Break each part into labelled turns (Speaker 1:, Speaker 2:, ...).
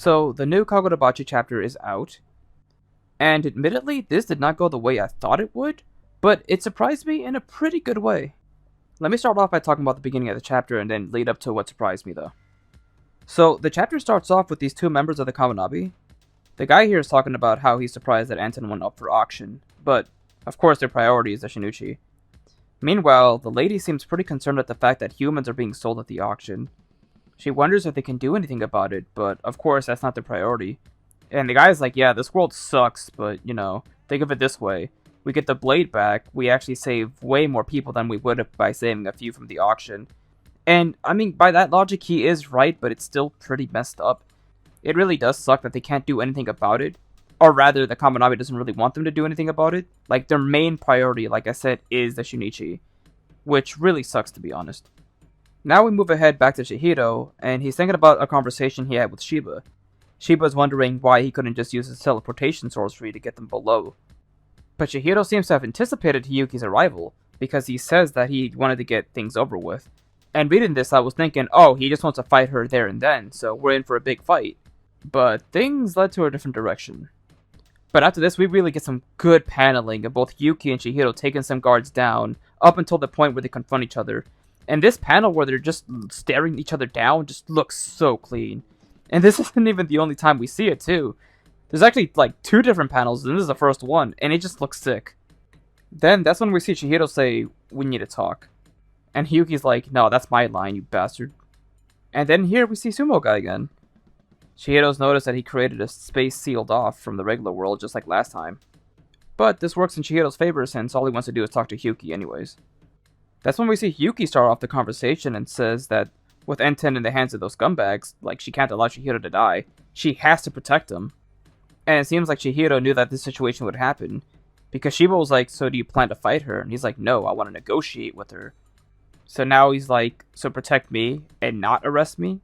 Speaker 1: So, the new Kagurabachi chapter is out, and admittedly, this did not go the way I thought it would, but it surprised me in a pretty good way. Let me start off by talking about the beginning of the chapter and then lead up to what surprised me though. So, the chapter starts off with these two members of the Kaminabi. The guy here is talking about how he's surprised that Anton went up for auction, but of course their priority is the Shinichi. Meanwhile, the lady seems pretty concerned at the fact that humans are being sold at the auction. She wonders if they can do anything about it, but of course that's not their priority. And the guy's like, yeah, this world sucks, but, think of it this way. We get the blade back, we actually save way more people than we would have by saving a few from the auction. And, I mean, by that logic, he is right, but it's still pretty messed up. It really does suck that they can't do anything about it. Or rather, the Kaminabi doesn't really want them to do anything about it. Like, their main priority, like I said, is the Shinichi. Which really sucks, to be honest. Now we move ahead back to Chihiro, and he's thinking about a conversation he had with Shiba. Shiba's wondering why he couldn't just use his teleportation sorcery to get them below. But Chihiro seems to have anticipated Hiyuki's arrival, because he says that he wanted to get things over with. And reading this, I was thinking, oh, he just wants to fight her there and then, so we're in for a big fight. But things led to a different direction. But after this, we really get some good paneling of both Hiyuki and Chihiro taking some guards down, up until the point where they confront each other. And this panel where they're just staring each other down just looks so clean. And this isn't even the only time we see it, too. There's actually, like, 2 different panels, and this is the first one, and it just looks sick. Then, that's when we see Chihiro say, we need to talk. And Hiyuki's like, no, that's my line, you bastard. And then here we see Sumo Guy again. Chihiro's noticed that he created a space sealed off from the regular world, just like last time. But this works in Chihiro's favor, since all he wants to do is talk to Hiyuki anyways. That's when we see Hiyuki start off the conversation and says that with Enten in the hands of those scumbags, like, she can't allow Chihiro to die. She has to protect him. And it seems like Chihiro knew that this situation would happen, because Shiba was like, so do you plan to fight her? And he's like, no, I want to negotiate with her. So now he's like, so protect me and not arrest me?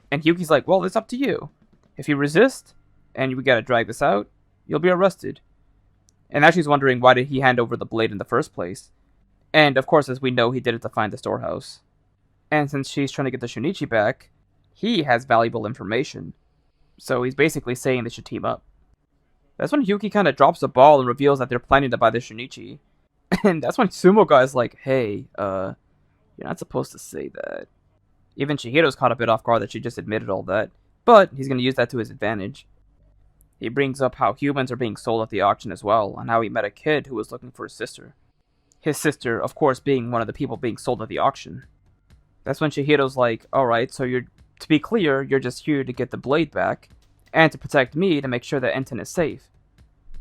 Speaker 1: And Hiyuki's like, well, it's up to you. If you resist, and we gotta drag this out, you'll be arrested. And now she's wondering, why did he hand over the blade in the first place? And of course, as we know, he did it to find the storehouse. And since she's trying to get the Shinichi back, he has valuable information. So he's basically saying they should team up. That's when Hiyuki kind of drops the ball and reveals that they're planning to buy the Shinichi. And that's when Sumo Guy's like, hey, you're not supposed to say that. Even Chihiro's caught a bit off guard that she just admitted all that, but he's going to use that to his advantage. He brings up how humans are being sold at the auction as well, and how he met a kid who was looking for his sister. His sister, of course, being one of the people being sold at the auction. That's when Chihiro's like, alright, so to be clear, you're just here to get the blade back, and to protect me to make sure that Enten is safe.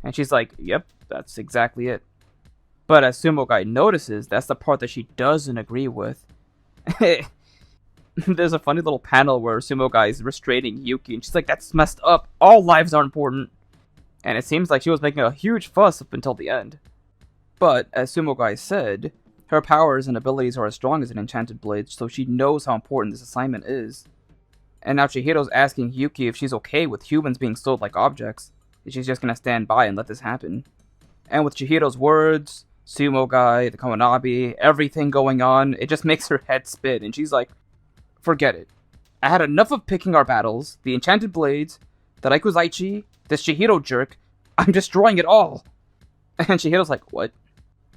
Speaker 1: And she's like, yep, that's exactly it. But as Sumo Guy notices, that's the part that she doesn't agree with. There's a funny little panel where Sumo Guy is restraining Yuki, and she's like, that's messed up. All lives are important. And it seems like she was making a huge fuss up until the end. But, as Sumo Guy said, her powers and abilities are as strong as an enchanted blade, so she knows how important this assignment is. And now Chihiro's asking Hiyuki if she's okay with humans being sold like objects, if she's just gonna stand by and let this happen. And with Chihiro's words, Sumo Guy, the Kaminabi, everything going on, it just makes her head spin, and she's like, forget it. I had enough of picking our battles, the enchanted blades, the Raikuzaichi, this Chihiro jerk. I'm destroying it all. And Chihiro's like, what?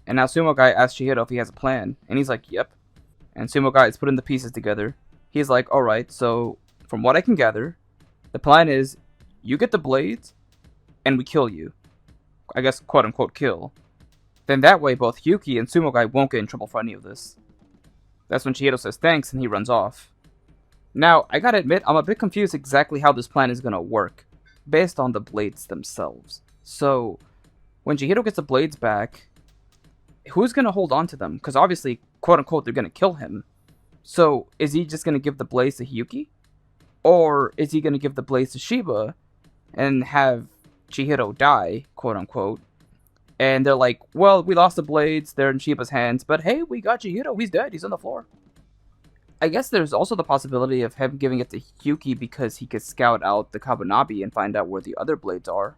Speaker 1: And now Sumo Guy asks Chihiro if he has a plan, and he's like, yep. And Sumo Guy is putting the pieces together. He's like, alright, so from what I can gather, the plan is you get the blades, and we kill you. I guess, quote-unquote, kill. Then that way, both Hiyuki and Sumo Guy won't get in trouble for any of this. That's when Chihiro says thanks, and he runs off. Now, I gotta admit, I'm a bit confused exactly how this plan is gonna work, based on the blades themselves. So, when Chihiro gets the blades back, who's gonna hold on to them? Because obviously, quote-unquote, they're gonna kill him. So, is he just gonna give the blades to Hiyuki? Or is he gonna give the blades to Shiba, and have Chihiro die, quote-unquote? And they're like, well, we lost the blades, they're in Shiba's hands, but hey, we got Chihiro, he's dead, he's on the floor. I guess there's also the possibility of him giving it to Hiyuki because he could scout out the Kabunabi and find out where the other blades are.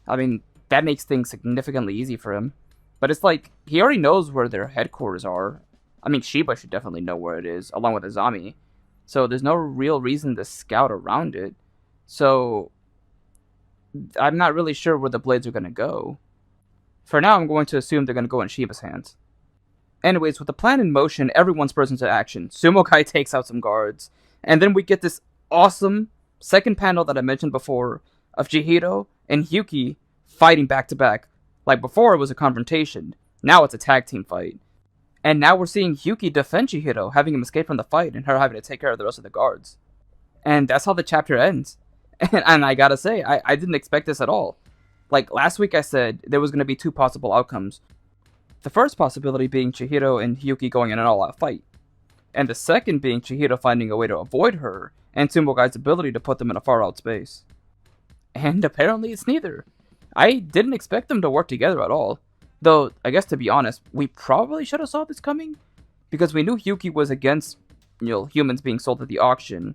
Speaker 1: I mean, that makes things significantly easy for him. But it's like, he already knows where their headquarters are. I mean, Shiba should definitely know where it is, along with Azami. So there's no real reason to scout around it. So I'm not really sure where the blades are going to go. For now, I'm going to assume they're going to go in Shiba's hands. Anyways, with the plan in motion, everyone spurs into action. Sumo Kai takes out some guards. And then we get this awesome second panel that I mentioned before of Chihiro and Hiyuki fighting back to back. Like before, it was a confrontation. Now it's a tag team fight. And now we're seeing Hiyuki defend Chihiro, having him escape from the fight and her having to take care of the rest of the guards. And that's how the chapter ends. And I gotta say, I didn't expect this at all. Like last week I said there was going to be two possible outcomes. The first possibility being Chihiro and Hiyuki going in an all-out fight. And the second being Chihiro finding a way to avoid her, and Sumo Guy's ability to put them in a far-out space. And apparently it's neither. I didn't expect them to work together at all. Though, I guess to be honest, we probably should have saw this coming. Because we knew Hiyuki was against, humans being sold at the auction.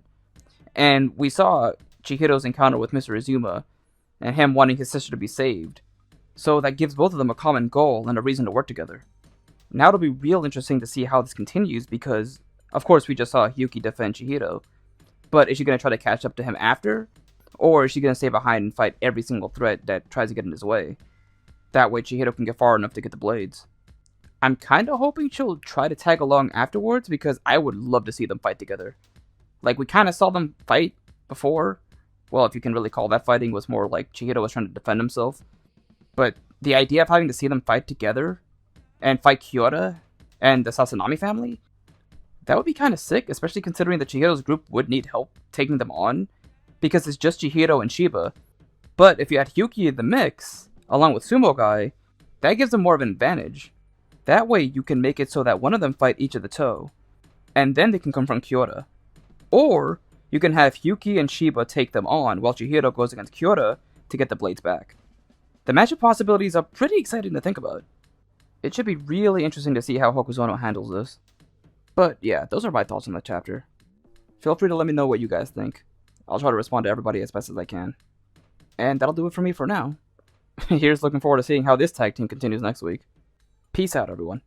Speaker 1: And we saw Chihiro's encounter with Mr. Izuma, and him wanting his sister to be saved. So that gives both of them a common goal and a reason to work together. Now it'll be real interesting to see how this continues because, of course, we just saw Hiyuki defend Chihiro. But is she going to try to catch up to him after? Or is she going to stay behind and fight every single threat that tries to get in his way? That way Chihiro can get far enough to get the blades. I'm kind of hoping she'll try to tag along afterwards because I would love to see them fight together. Like, we kind of saw them fight before. Well, if you can really call that fighting, was more like Chihiro was trying to defend himself. But the idea of having to see them fight together and fight Kyoto and the Sasanami family, that would be kind of sick, especially considering that Chihiro's group would need help taking them on because it's just Chihiro and Shiba. But if you add Hiyuki in the mix, along with Sumo Guy, that gives them more of an advantage. That way you can make it so that one of them fight each of the toe, and then they can confront Kyoto. Or you can have Hiyuki and Shiba take them on while Chihiro goes against Kyoto to get the blades back. The matchup possibilities are pretty exciting to think about. It should be really interesting to see how Hokuzono handles this. But yeah, those are my thoughts on the chapter. Feel free to let me know what you guys think. I'll try to respond to everybody as best as I can. And that'll do it for me for now. Here's looking forward to seeing how this tag team continues next week. Peace out, everyone.